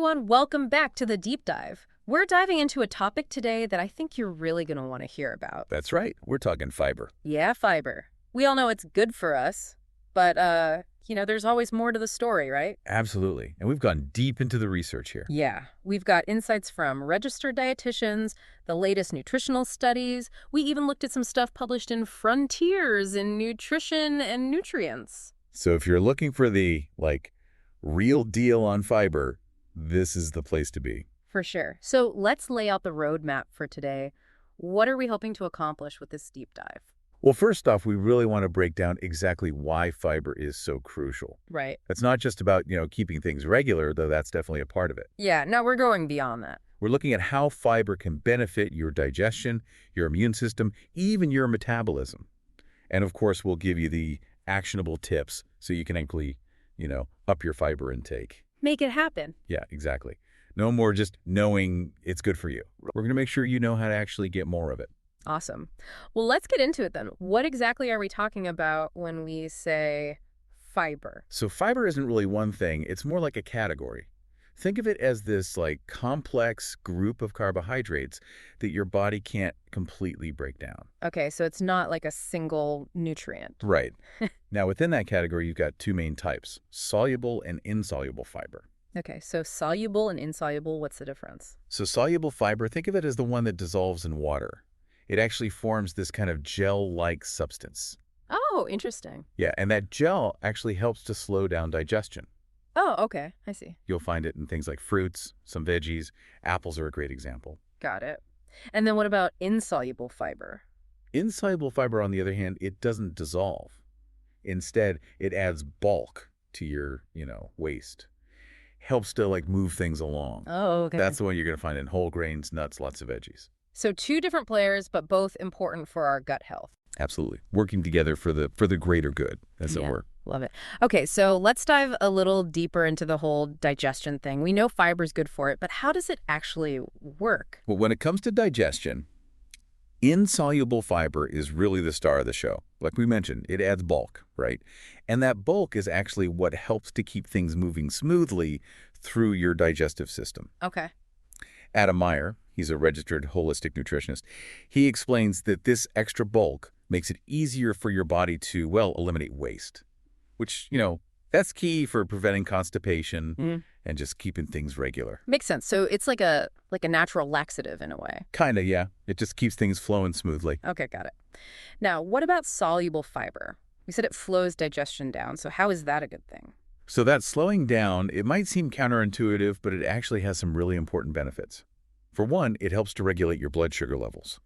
everyone. Welcome back to the deep dive. We're diving into a topic today that I think you're really going to want to hear about. That's right. We're talking fiber. Yeah, fiber. We all know it's good for us, but, there's always more to the story, right? Absolutely. And we've gone deep into the research here. Yeah, we've got insights from registered dietitians, the latest nutritional studies. We even looked at some stuff published in Frontiers in Nutrition and Nutrients. So if you're looking for the, real deal on fiber, this is the place to be. For sure. So let's lay out the roadmap for today. What are we hoping to accomplish with this deep dive? Well, first off, we really want to break down exactly why fiber is so crucial. Right. It's not just about, keeping things regular, though that's definitely a part of it. Yeah, no, we're going beyond that. We're looking at how fiber can benefit your digestion, your immune system, even your metabolism. And of course, we'll give you the actionable tips so you can actually, up your fiber intake. Make it happen. Yeah, exactly. No more just knowing it's good for you. We're going to make sure you know how to actually get more of it. Awesome. Well, let's get into it then. What exactly are we talking about when we say fiber? So fiber isn't really one thing. It's more like a category. Think of it as this complex group of carbohydrates that your body can't completely break down. Okay, so it's not like a single nutrient. Right. Now, within that category, you've got two main types, soluble and insoluble fiber. Okay, so soluble and insoluble, what's the difference? So soluble fiber, think of it as the one that dissolves in water. It actually forms this kind of gel-like substance. Oh, interesting. Yeah, and that gel actually helps to slow down digestion. Oh, okay, I see. You'll find it in things like fruits, some veggies. Apples are a great example. Got it. And then what about insoluble fiber? Insoluble fiber, on the other hand, it doesn't dissolve. Instead, it adds bulk to your, waste. Helps to, move things along. Oh, okay. That's the one you're going to find in whole grains, nuts, lots of veggies. So two different players, but both important for our gut health. Absolutely. Working together for the greater good, as it were. Love it. Okay, so let's dive a little deeper into the whole digestion thing. We know fiber's good for it, but how does it actually work? Well, when it comes to digestion, insoluble fiber is really the star of the show. Like we mentioned, it adds bulk, right? And that bulk is actually what helps to keep things moving smoothly through your digestive system. Okay. Adam Meyer, he's a registered holistic nutritionist, he explains that this extra bulk makes it easier for your body to, eliminate waste, which, that's key for preventing constipation and just keeping things regular. Makes sense. So it's like a natural laxative in a way. Kind of, yeah. It just keeps things flowing smoothly. Okay, got it. Now, what about soluble fiber? We said it slows digestion down, so how is that a good thing? So that slowing down, it might seem counterintuitive, but it actually has some really important benefits. For one, it helps to regulate your blood sugar levels.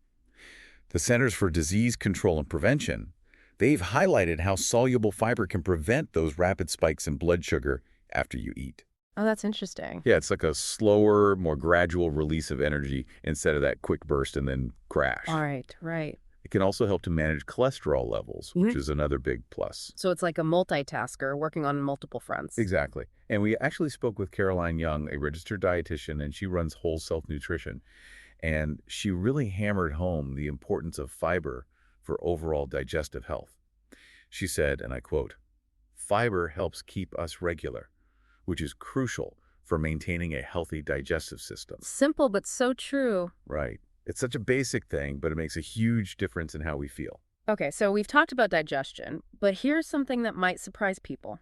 The Centers for Disease Control and Prevention, they've highlighted how soluble fiber can prevent those rapid spikes in blood sugar after you eat. Oh, that's interesting. Yeah, it's like a slower, more gradual release of energy instead of that quick burst and then crash. All right, right. It can also help to manage cholesterol levels, which is another big plus. So it's like a multitasker working on multiple fronts. Exactly. And we actually spoke with Caroline Young, a registered dietitian, and she runs Whole Self Nutrition. And she really hammered home the importance of fiber for overall digestive health. She said, and I quote, "Fiber helps keep us regular, which is crucial for maintaining a healthy digestive system." Simple, but so true. Right. It's such a basic thing, but it makes a huge difference in how we feel. Okay, so we've talked about digestion, but here's something that might surprise people.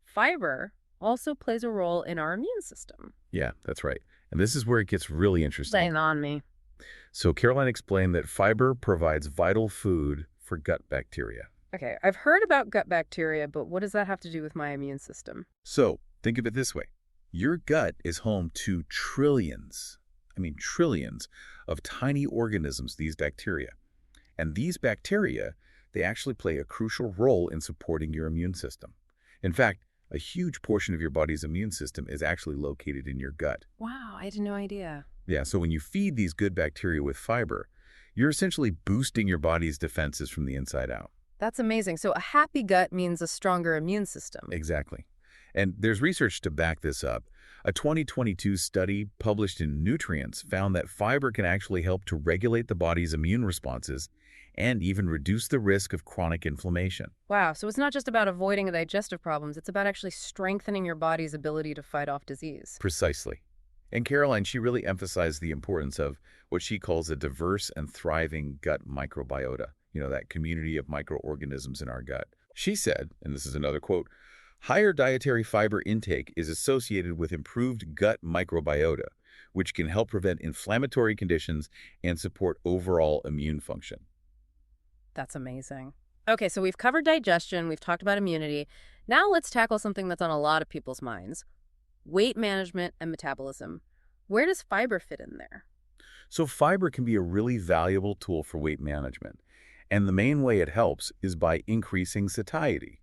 Fiber also plays a role in our immune system. Yeah, that's right. And this is where it gets really interesting. Laying on me. So Caroline explained that fiber provides vital food for gut bacteria. Okay, I've heard about gut bacteria, but what does that have to do with my immune system? So think of it this way. Your gut is home to trillions of tiny organisms, these bacteria. And these bacteria, they actually play a crucial role in supporting your immune system. In fact, a huge portion of your body's immune system is actually located in your gut. Wow, I had no idea. Yeah, so when you feed these good bacteria with fiber, you're essentially boosting your body's defenses from the inside out. That's amazing. So a happy gut means a stronger immune system. Exactly. And there's research to back this up. A 2022 study published in Nutrients found that fiber can actually help to regulate the body's immune responses and even reduce the risk of chronic inflammation. Wow, so it's not just about avoiding digestive problems, it's about actually strengthening your body's ability to fight off disease. Precisely. And Caroline, she really emphasized the importance of what she calls a diverse and thriving gut microbiota, that community of microorganisms in our gut. She said, and this is another quote, higher dietary fiber intake is associated with improved gut microbiota, which can help prevent inflammatory conditions and support overall immune function. That's amazing. Okay, so we've covered digestion, we've talked about immunity. Now let's tackle something that's on a lot of people's minds: weight management and metabolism. Where does fiber fit in there? So fiber can be a really valuable tool for weight management. And the main way it helps is by increasing satiety.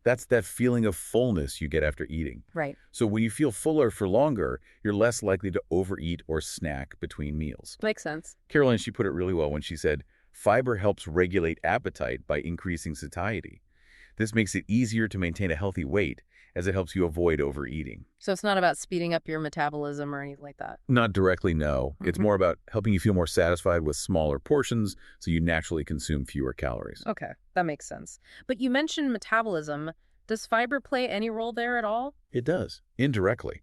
That's that feeling of fullness you get after eating. Right. So when you feel fuller for longer, you're less likely to overeat or snack between meals. Makes sense. Caroline, she put it really well when she said, fiber helps regulate appetite by increasing satiety. This makes it easier to maintain a healthy weight as it helps you avoid overeating. So it's not about speeding up your metabolism or anything like that. Not directly, no. It's more about helping you feel more satisfied with smaller portions so you naturally consume fewer calories. Okay, that makes sense. But you mentioned metabolism. Does fiber play any role there at all? It does, indirectly.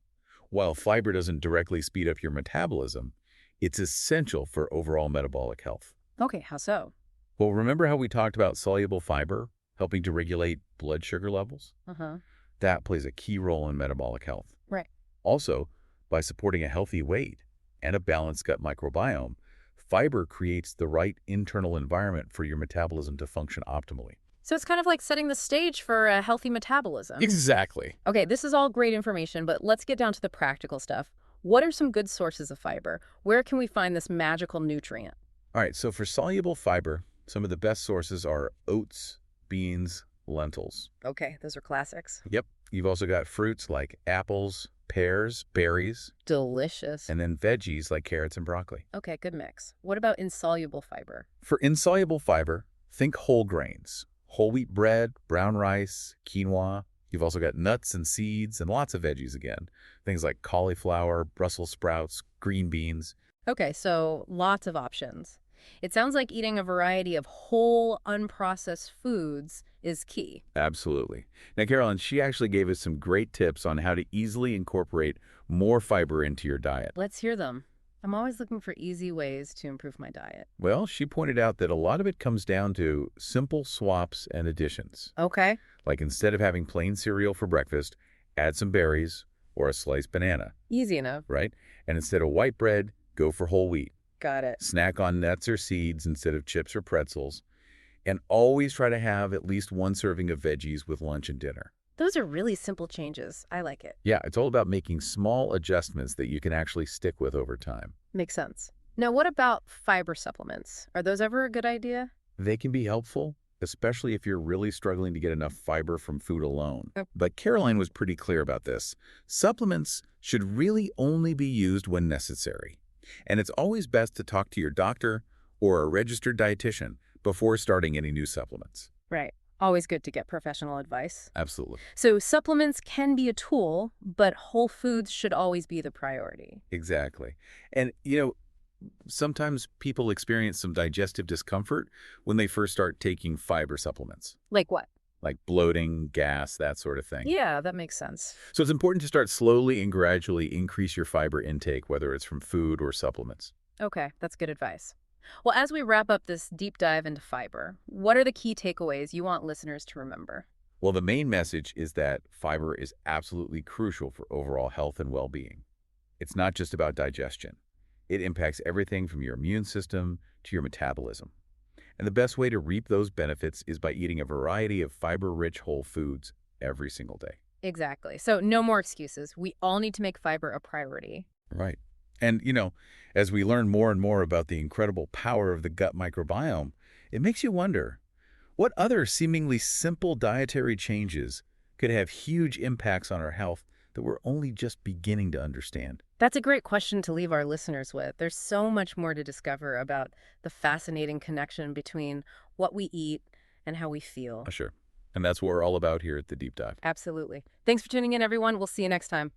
While fiber doesn't directly speed up your metabolism, it's essential for overall metabolic health. Okay, how so? Well, remember how we talked about soluble fiber helping to regulate blood sugar levels? Uh-huh. That plays a key role in metabolic health. Right. Also, by supporting a healthy weight and a balanced gut microbiome, fiber creates the right internal environment for your metabolism to function optimally. So it's kind of like setting the stage for a healthy metabolism. Exactly. Okay, this is all great information, but let's get down to the practical stuff. What are some good sources of fiber? Where can we find this magical nutrient? All right, so for soluble fiber, some of the best sources are oats, beans, lentils. Okay, those are classics. Yep. You've also got fruits like apples, pears, berries, Delicious. and then veggies like carrots and broccoli. Okay, good mix. What about insoluble fiber? For insoluble fiber, think whole grains, whole wheat bread, brown rice, quinoa. You've also got nuts and seeds and lots of veggies again. Things like cauliflower, Brussels sprouts, green beans. Okay, so lots of options. It sounds like eating a variety of whole, unprocessed foods is key. Absolutely. Now, Carolyn, she actually gave us some great tips on how to easily incorporate more fiber into your diet. Let's hear them. I'm always looking for easy ways to improve my diet. Well, she pointed out that a lot of it comes down to simple swaps and additions. Okay. Like instead of having plain cereal for breakfast, add some berries or a sliced banana, Easy enough. right? And instead of white bread, go for whole wheat. Got it. Snack on nuts or seeds instead of chips or pretzels. And always try to have at least one serving of veggies with lunch and dinner. Those are really simple changes. I like it. Yeah, it's all about making small adjustments that you can actually stick with over time. Makes sense. Now, what about fiber supplements? Are those ever a good idea? They can be helpful, especially if you're really struggling to get enough fiber from food alone. But Caroline was pretty clear about this. Supplements should really only be used when necessary. And it's always best to talk to your doctor or a registered dietitian before starting any new supplements. Right. Always good to get professional advice. Absolutely. So supplements can be a tool, but whole foods should always be the priority. Exactly. And, sometimes people experience some digestive discomfort when they first start taking fiber supplements, Like what? like bloating, gas, that sort of thing. Yeah, that makes sense. So it's important to start slowly and gradually increase your fiber intake, whether it's from food or supplements. Okay, that's good advice. Well, as we wrap up this deep dive into fiber, what are the key takeaways you want listeners to remember? Well, the main message is that fiber is absolutely crucial for overall health and well-being. It's not just about digestion. It impacts everything from your immune system to your metabolism. And the best way to reap those benefits is by eating a variety of fiber-rich whole foods every single day. Exactly. So no more excuses. We all need to make fiber a priority. Right. And, as we learn more and more about the incredible power of the gut microbiome, it makes you wonder, what other seemingly simple dietary changes could have huge impacts on our health that we're only just beginning to understand? That's a great question to leave our listeners with. There's so much more to discover about the fascinating connection between what we eat and how we feel. Sure. And that's what we're all about here at The Deep Dive. Absolutely. Thanks for tuning in, everyone. We'll see you next time.